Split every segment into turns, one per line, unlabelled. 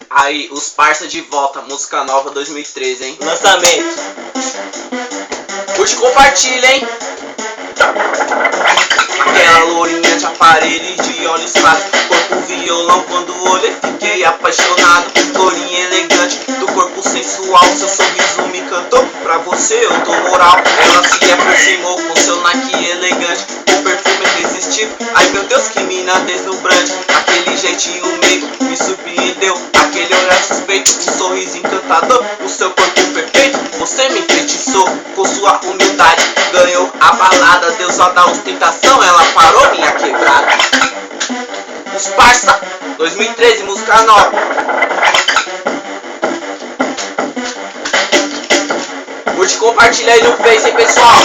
Aí, os parça de volta, música nova 2013, hein?
Lançamento.
Curte, compartilha, hein? Aquela lourinha de aparelho e de olhos claros, corpo violão, quando olhei fiquei apaixonado. Lourinha elegante, do corpo sensual, seu sorriso me encantou. Pra você eu dou moral. Ela se aproximou com seu Nike elegante, o perfume irresistível. Ai meu Deus, que mina deslumbrante. Aquele jeitinho meio me surpreendeu. Aquele olhar suspeito, um sorriso encantador. O seu corpo perfeito, você me enfeitiçou. Com sua humildade, ganhou a balada. Deusa da ostentação, ela parou minha quebrada. Os parça, 2013, música nova. Curte, compartilha aí no Face, hein, pessoal.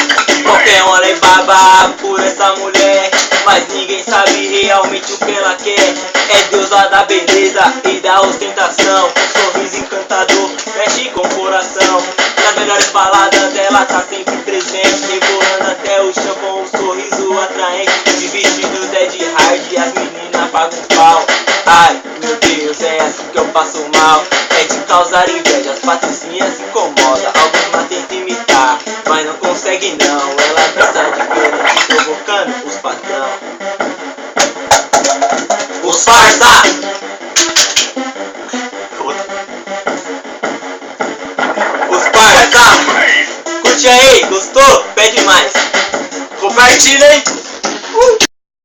Qualquer um é baba por essa mulher, mas ninguém sabe realmente o que ela quer. É deusa da beleza e da ostentação, sorriso encantador, mexe com o coração. Nas melhores baladas ela tá sempre presente, rebolando até o chão com um sorriso atraente. De vestido Dead Hard, as meninas pagam pau. Ai, meu Deus, é assim que eu passo mal. É de causar inveja, as patricinhas se incomodam. Algumas tentam imitar, mas não consegue não. Ela dança diferente, provocando os patrão.
Os parça!
Os parça! Curte aí, gostou? Pede mais.
Compartilha, hein?